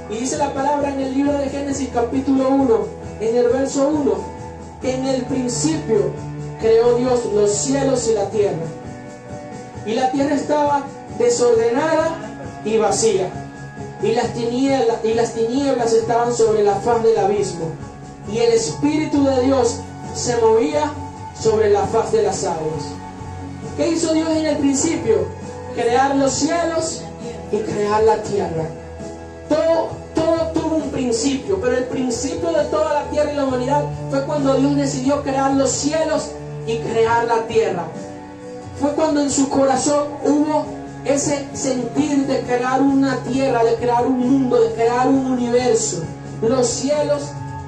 Y dice la palabra en el libro de Génesis capítulo 1, en el verso 1, que en el principio creó Dios los cielos y la tierra. Y la tierra estaba desordenada y vacía. Y las tinieblas estaban sobre la faz del abismo. Y el Espíritu de Dios se movía sobre la faz de las aguas. ¿Qué hizo Dios en el principio? Crear los cielos y crear la tierra. Todo tuvo un principio, pero el principio de toda la tierra y la humanidad fue cuando Dios decidió crear los cielos y crear la tierra. Fue cuando en su corazón hubo ese sentir de crear una tierra, de crear un mundo, de crear un universo, los cielos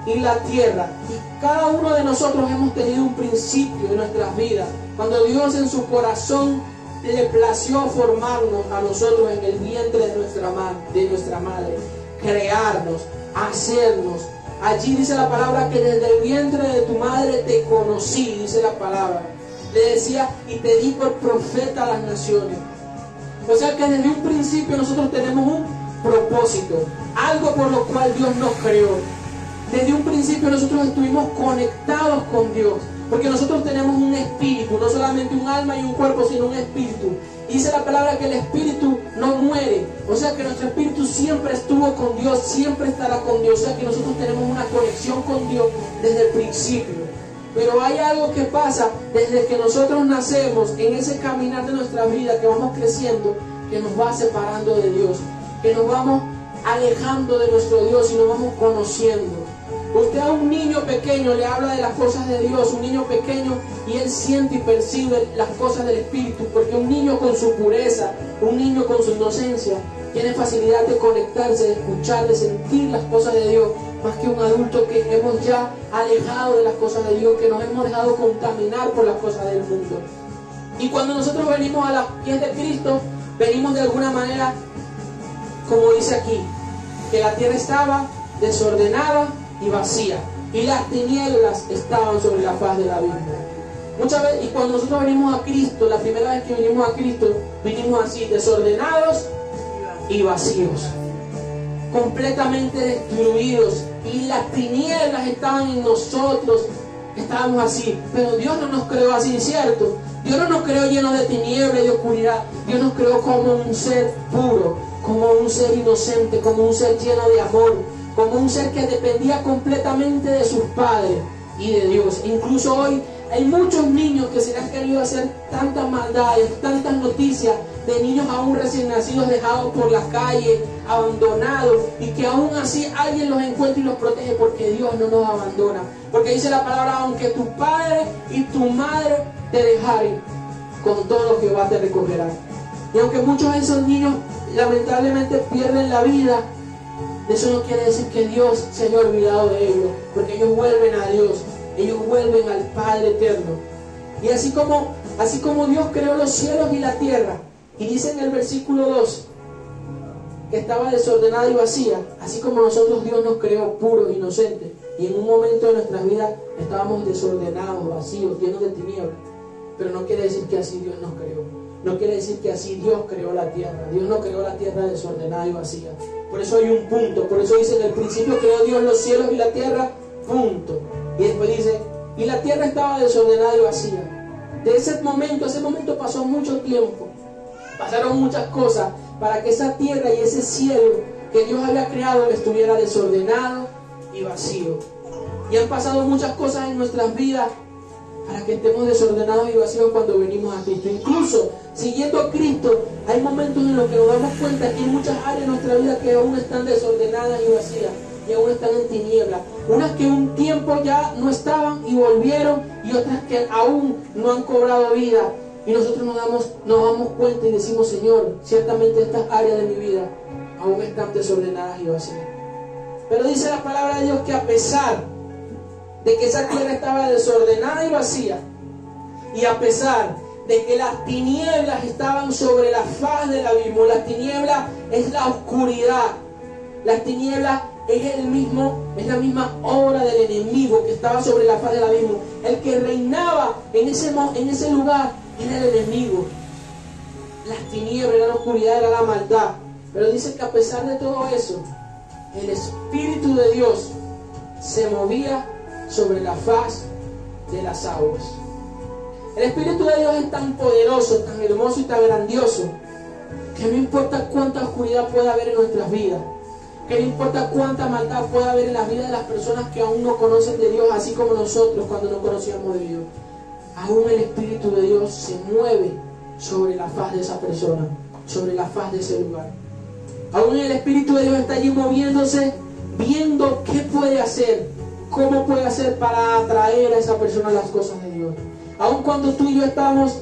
y la tierra. Y cada uno de nosotros hemos tenido un principio en nuestras vidas, cuando Dios en su corazón le plació formarnos a nosotros en el vientre de nuestra madre, crearnos, hacernos. Allí dice la palabra que desde el vientre de tu madre te conocí, dice la palabra. Le decía, y te di por profeta a las naciones. O sea que desde un principio nosotros tenemos un propósito, algo por lo cual Dios nos creó. Desde un principio nosotros estuvimos conectados con Dios, porque nosotros tenemos un espíritu, no solamente un alma y un cuerpo, sino un espíritu. Y dice la palabra que el espíritu no muere, o sea que nuestro espíritu siempre estuvo con Dios, siempre estará con Dios, o sea que nosotros tenemos una conexión con Dios desde el principio. Pero hay algo que pasa desde que nosotros nacemos, en ese caminar de nuestra vida, que vamos creciendo, que nos va separando de Dios, que nos vamos alejando de nuestro Dios y nos vamos conociendo. Usted a un niño pequeño le habla de las cosas de Dios, un niño pequeño, y él siente y percibe las cosas del Espíritu, porque un niño con su pureza, un niño con su inocencia, tiene facilidad de conectarse, de escuchar, de sentir las cosas de Dios, más que un adulto que hemos ya alejado de las cosas de Dios, que nos hemos dejado contaminar por las cosas del mundo. Y cuando nosotros venimos a los pies de Cristo, venimos de alguna manera, como dice aquí, que la tierra estaba desordenada y vacía, y las tinieblas estaban sobre la faz del abismo. Muchas veces, y cuando nosotros venimos a Cristo, la primera vez que vinimos a Cristo, vinimos así, desordenados y vacíos, completamente destruidos, y las tinieblas estaban en nosotros, estábamos así. Pero Dios no nos creó así, ¿cierto? Dios no nos creó llenos de tinieblas y de oscuridad. Dios nos creó como un ser puro, como un ser inocente, como un ser lleno de amor, como un ser que dependía completamente de sus padres y de Dios. Incluso hoy hay muchos niños que se les han querido hacer tantas maldades, tantas noticias de niños aún recién nacidos dejados por las calles, abandonados, y que aún así alguien los encuentra y los protege, porque Dios no nos abandona. Porque dice la palabra, aunque tu padre y tu madre te dejaren, con todo Jehová te recogerá. Y aunque muchos de esos niños lamentablemente pierden la vida, eso no quiere decir que Dios se haya olvidado de ellos, porque ellos vuelven a Dios, ellos vuelven al Padre eterno. Y así como Dios creó los cielos y la tierra, y dice en el versículo 2 que estaba desordenada y vacía, así como nosotros Dios nos creó puros, inocentes, y en un momento de nuestras vidas estábamos desordenados, vacíos, llenos de tinieblas. Pero no quiere decir que así Dios nos creó, no quiere decir que así Dios creó la tierra. Dios no creó la tierra desordenada y vacía. Por eso hay un punto, por eso dice, en el principio creó Dios los cielos y la tierra, punto. Y después dice, y la tierra estaba desordenada y vacía. De ese momento pasó mucho tiempo, pasaron muchas cosas para que esa tierra y ese cielo que Dios había creado estuviera desordenado y vacío. Y han pasado muchas cosas en nuestras vidas para que estemos desordenados y vacíos cuando venimos a Cristo. Incluso siguiendo a Cristo, hay momentos en los que nos damos cuenta que hay muchas áreas de nuestra vida que aún están desordenadas y vacías, y aún están en tinieblas. Unas que un tiempo ya no estaban y volvieron, y otras que aún no han cobrado vida. Y nosotros nos damos cuenta y decimos, Señor, ciertamente estas áreas de mi vida aún están desordenadas y vacías. Pero dice la palabra de Dios que a pesar de que esa tierra estaba desordenada y vacía, y a pesar de que las tinieblas estaban sobre la faz del abismo, las tinieblas es la oscuridad, las tinieblas es la misma obra del enemigo que estaba sobre la faz del abismo. El que reinaba en ese lugar era el enemigo. Las tinieblas, era la oscuridad, era la maldad. Pero dice que a pesar de todo eso, el Espíritu de Dios se movía sobre la faz de las aguas. El Espíritu de Dios es tan poderoso, tan hermoso y tan grandioso, que no importa cuánta oscuridad pueda haber en nuestras vidas, que no importa cuánta maldad pueda haber en las vidas de las personas que aún no conocen de Dios, así como nosotros cuando no conocíamos de Dios, aún el Espíritu de Dios se mueve sobre la faz de esa persona, sobre la faz de ese lugar. Aún el Espíritu de Dios está allí moviéndose, viendo qué puede hacer, cómo puede hacer para atraer a esa persona a las cosas de Dios. Aún cuando tú y yo estamos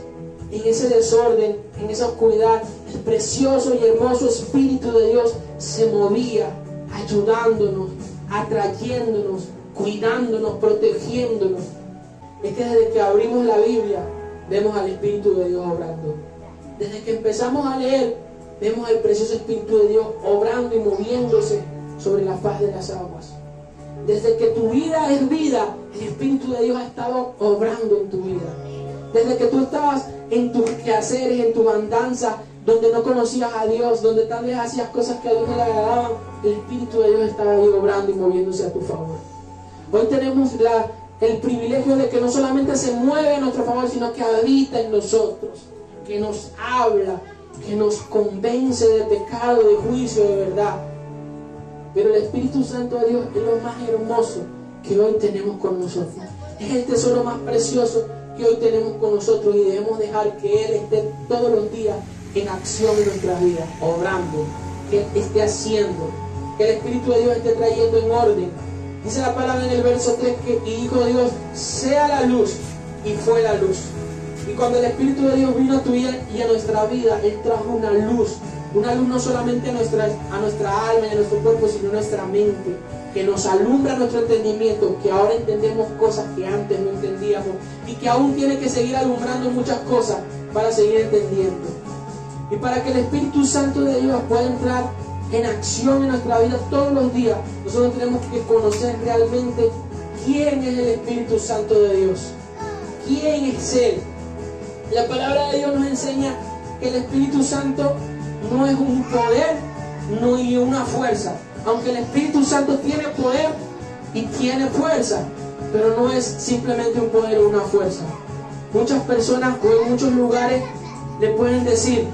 en ese desorden, en esa oscuridad, el precioso y hermoso Espíritu de Dios se movía, ayudándonos, atrayéndonos, cuidándonos, protegiéndonos. Es que desde que abrimos la Biblia, vemos al Espíritu de Dios obrando. Desde que empezamos a leer, vemos al precioso Espíritu de Dios obrando y moviéndose sobre la faz de las aguas. Desde que tu vida es vida, el Espíritu de Dios ha estado obrando en tu vida. Desde que tú estabas en tus quehaceres, en tu andanza, donde no conocías a Dios, donde tal vez hacías cosas que a Dios no le agradaban, el Espíritu de Dios estaba ahí obrando y moviéndose a tu favor. Hoy tenemos el privilegio de que no solamente se mueve a nuestro favor, sino que habita en nosotros, que nos habla, que nos convence de pecado, de juicio, de verdad. Pero el Espíritu Santo de Dios es lo más hermoso que hoy tenemos con nosotros. Es el tesoro más precioso que hoy tenemos con nosotros, y debemos dejar que Él esté todos los días en acción en nuestras vidas, obrando, que Él esté haciendo, que el Espíritu de Dios esté trayendo en orden. Dice la palabra en el verso 3 que y dijo Dios, sea la luz, y fue la luz. Y cuando el Espíritu de Dios vino a tu vida y a nuestra vida, Él trajo una luz no solamente a nuestra alma y a nuestro cuerpo, sino a nuestra mente, que nos alumbra nuestro entendimiento, que ahora entendemos cosas que antes no entendíamos y que aún tiene que seguir alumbrando muchas cosas para seguir entendiendo. Y para que el Espíritu Santo de Dios pueda entrar en acción en nuestra vida todos los días, nosotros tenemos que conocer realmente quién es el Espíritu Santo de Dios, quién es Él. La palabra de Dios nos enseña que el Espíritu Santo no es un poder, no es una fuerza. Aunque el Espíritu Santo tiene poder y tiene fuerza, pero no es simplemente un poder o una fuerza. Muchas personas o en muchos lugares le pueden decir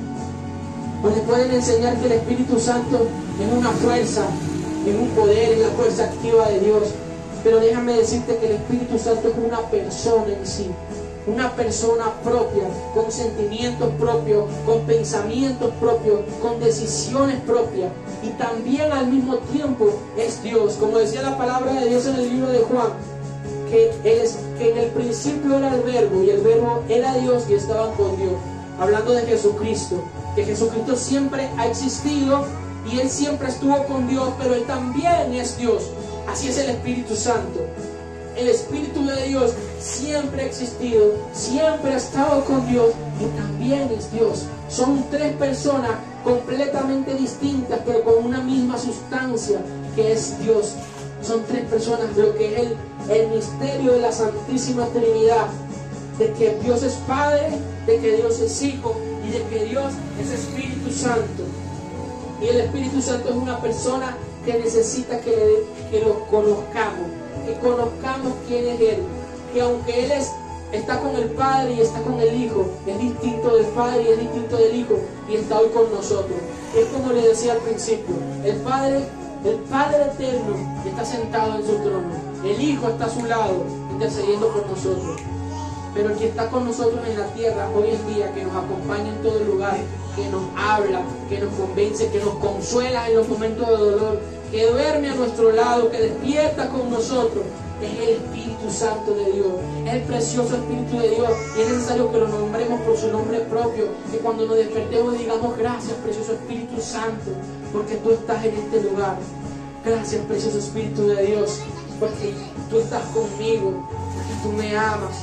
o le pueden enseñar que el Espíritu Santo es una fuerza, es un poder, es la fuerza activa de Dios. Pero déjame decirte que el Espíritu Santo es una persona en sí. Una persona propia, con sentimientos propios, con pensamientos propios, con decisiones propias, y también al mismo tiempo es Dios. Como decía la palabra de Dios en el libro de Juan, que en el principio era el Verbo, y el Verbo era Dios y estaba con Dios. Hablando de Jesucristo, que Jesucristo siempre ha existido y Él siempre estuvo con Dios, pero Él también es Dios. Así es el Espíritu Santo. El Espíritu de Dios siempre ha existido, siempre ha estado con Dios y también es Dios. Son tres personas completamente distintas, pero con una misma sustancia, que es Dios. Son tres personas, lo que es el misterio de la Santísima Trinidad, de que Dios es Padre, de que Dios es Hijo y de que Dios es Espíritu Santo. Y el Espíritu Santo es una persona que necesita que lo conozcamos, que conozcamos quién es Él, que aunque Él está con el Padre y está con el Hijo, es distinto del Padre y es distinto del Hijo, y está hoy con nosotros. Es como le decía al principio, el Padre eterno está sentado en su trono, el Hijo está a su lado intercediendo por nosotros, pero el que está con nosotros en la tierra hoy en día, que nos acompaña en todo lugar, que nos habla, que nos convence, que nos consuela en los momentos de dolor, que duerme a nuestro lado, que despierta con nosotros, es el Espíritu Santo de Dios, es el precioso Espíritu de Dios, y es necesario que lo nombremos por su nombre propio, que cuando nos despertemos digamos gracias, precioso Espíritu Santo, porque tú estás en este lugar. Gracias, precioso Espíritu de Dios, porque tú estás conmigo, porque tú me amas.